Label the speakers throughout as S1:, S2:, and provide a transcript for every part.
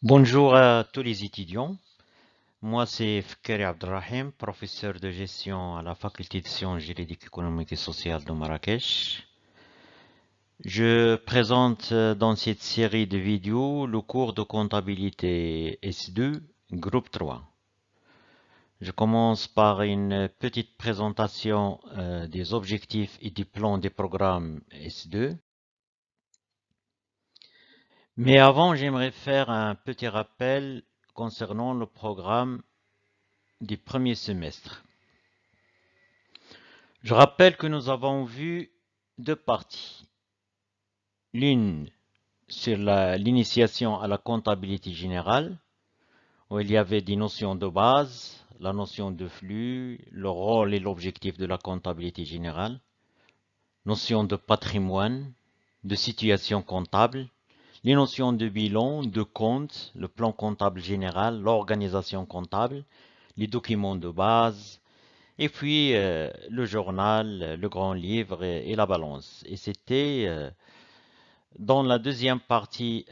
S1: Bonjour à tous les étudiants. Moi, c'est Fkari Abdrahim, professeur de gestion à la faculté de sciences juridiques, économiques et sociales de Marrakech. Je présente dans cette série de vidéos le cours de comptabilité S2, groupe 3. Je commence par une petite présentation des objectifs et du plan des programmes S2. Mais avant, j'aimerais faire un petit rappel concernant le programme du premier semestre. Je rappelle que nous avons vu deux parties. L'une sur l'initiation à la comptabilité générale, où il y avait des notions de base, la notion de flux, le rôle et l'objectif de la comptabilité générale, notion de patrimoine, de situation comptable, les notions de bilan, de compte, le plan comptable général, l'organisation comptable, les documents de base, et puis le journal, le grand livre et la balance. Et c'était dans la deuxième partie,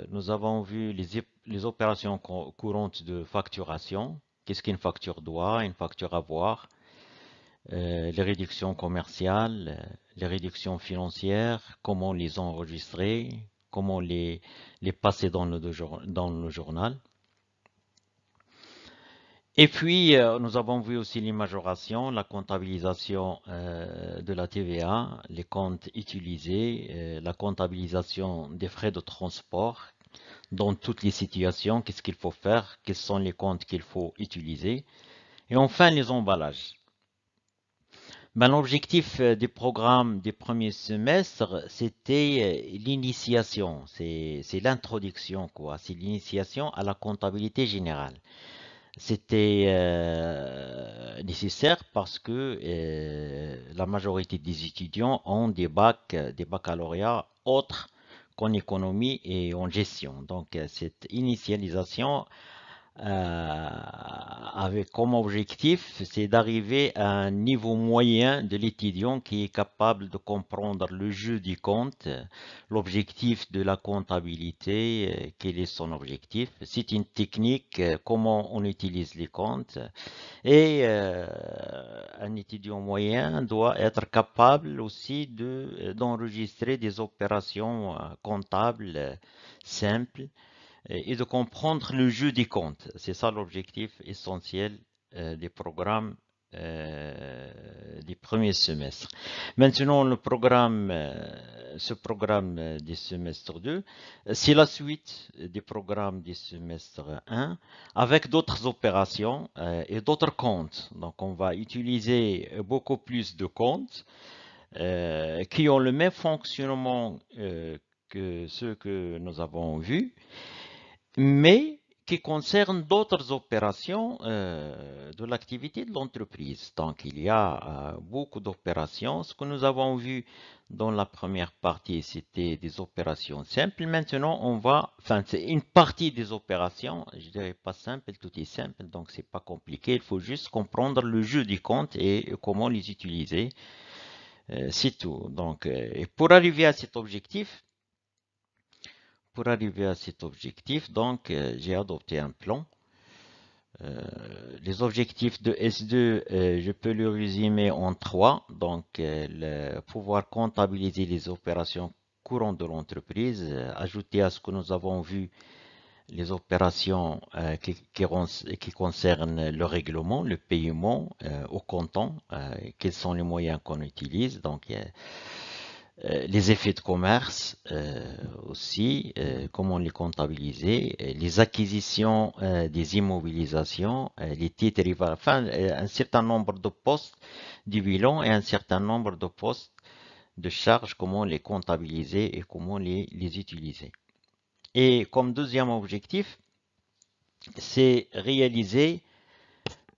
S1: nous avons vu les opérations courantes de facturation. Qu'est-ce qu'une facture doit, une facture avoir, les réductions commerciales, les réductions financières, comment les enregistrer, comment les passer dans le journal. Et puis, nous avons vu aussi les majorations, la comptabilisation de la TVA, les comptes utilisés, la comptabilisation des frais de transport dans toutes les situations, qu'est-ce qu'il faut faire, quels sont les comptes qu'il faut utiliser. Et enfin, les emballages. Ben, l'objectif du programme des premiers semestres, c'était l'initiation, c'est l'introduction, quoi. C'est l'initiation à la comptabilité générale. C'était nécessaire parce que la majorité des étudiants ont des baccalauréats autres qu'en économie et en gestion. Donc, cette initialisation avec comme objectif, c'est d'arriver à un niveau moyen de l'étudiant qui est capable de comprendre le jeu du compte, l'objectif de la comptabilité, quel est son objectif. C'est une technique, comment on utilise les comptes. Et un étudiant moyen doit être capable aussi d'enregistrer des opérations comptables simples et de comprendre le jeu des comptes. C'est ça l'objectif essentiel des programmes des premiers semestres. Maintenant, ce programme des semestres 2, c'est la suite des programmes des semestres 1 avec d'autres opérations et d'autres comptes. Donc, on va utiliser beaucoup plus de comptes qui ont le même fonctionnement que ceux que nous avons vus, mais qui concerne d'autres opérations de l'activité de l'entreprise. Donc, il y a beaucoup d'opérations. Ce que nous avons vu dans la première partie, c'était des opérations simples. Maintenant, enfin, c'est une partie des opérations. Je dirais pas simple, tout est simple, donc c'est pas compliqué. Il faut juste comprendre le jeu du compte et comment les utiliser. C'est tout. Donc, et pour arriver à cet objectif, donc, j'ai adopté un plan. Euh, les objectifs de S2, je peux le résumer en trois. Donc, pouvoir comptabiliser les opérations courantes de l'entreprise, ajouter à ce que nous avons vu les opérations qui concernent le règlement, le paiement au comptant, quels sont les moyens qu'on utilise. Donc, les effets de commerce aussi, comment les comptabiliser, les acquisitions des immobilisations, les titres, enfin un certain nombre de postes du bilan et un certain nombre de postes de charges, comment les comptabiliser et comment les utiliser. Et comme deuxième objectif, c'est réaliser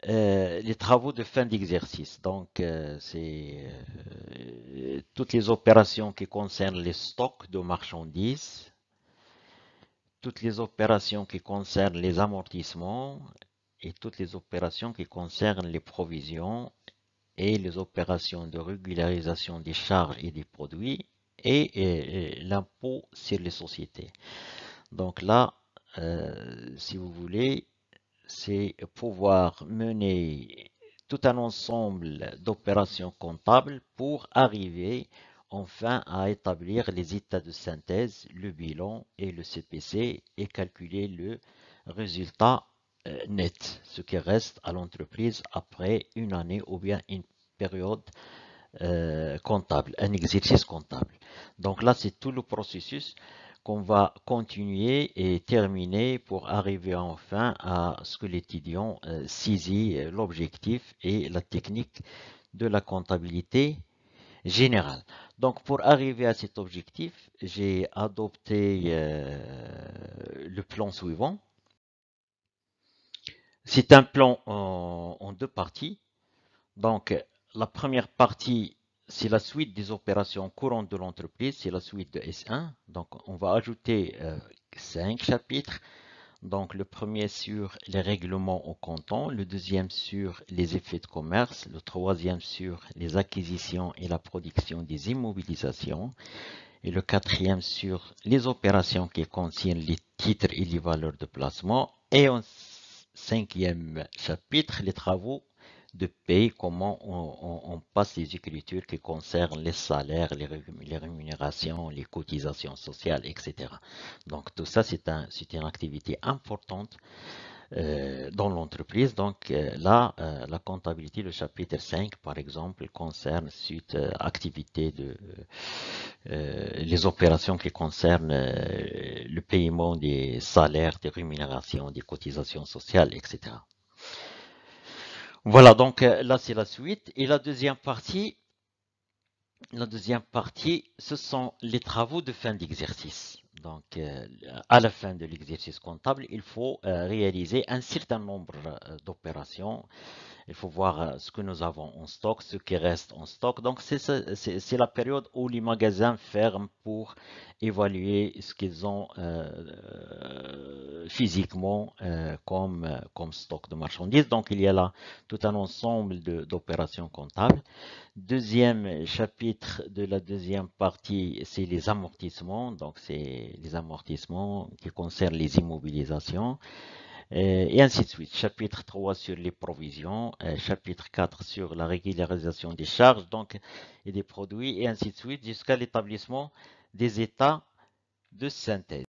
S1: les travaux de fin d'exercice. Donc, c'est toutes les opérations qui concernent les stocks de marchandises, toutes les opérations qui concernent les amortissements et toutes les opérations qui concernent les provisions et les opérations de régularisation des charges et des produits et l'impôt sur les sociétés. Donc là, si vous voulez, c'est pouvoir mener tout un ensemble d'opérations comptables pour arriver enfin à établir les états de synthèse, le bilan et le CPC et calculer le résultat net, ce qui reste à l'entreprise après une année ou bien une période comptable, un exercice comptable. Donc là, c'est tout le processus qu'on va continuer et terminer pour arriver enfin à ce que l'étudiant saisit l'objectif et la technique de la comptabilité générale. Donc pour arriver à cet objectif, j'ai adopté le plan suivant. C'est un plan en deux parties. Donc, la première partie, c'est la suite des opérations courantes de l'entreprise, c'est la suite de S1. Donc, on va ajouter 5 chapitres. Donc, le premier sur les règlements au comptant, le deuxième sur les effets de commerce, le troisième sur les acquisitions et la production des immobilisations, et le quatrième sur les opérations qui contiennent les titres et les valeurs de placement, et en cinquième chapitre, les travaux de paye, comment on passe les écritures qui concernent les salaires, les rémunérations, les cotisations sociales, etc. Donc tout ça, c'est une activité importante dans l'entreprise. Donc là, la comptabilité, le chapitre 5, par exemple, concerne suite activité de les opérations qui concernent le paiement des salaires, des rémunérations, des cotisations sociales, etc. Voilà, donc là c'est la suite. Et la deuxième partie, ce sont les travaux de fin d'exercice. Donc, à la fin de l'exercice comptable, il faut réaliser un certain nombre d'opérations. Il faut voir ce que nous avons en stock, ce qui reste en stock. Donc, c'est la période où les magasins ferment pour évaluer ce qu'ils ont physiquement comme stock de marchandises. Donc, il y a là tout un ensemble d'opérations comptables. Deuxième chapitre de la deuxième partie, c'est les amortissements. Donc, c'est les amortissements qui concernent les immobilisations. Et ainsi de suite. Chapitre 3 sur les provisions, chapitre 4 sur la régularisation des charges donc, et des produits, et ainsi de suite, jusqu'à l'établissement des états de synthèse.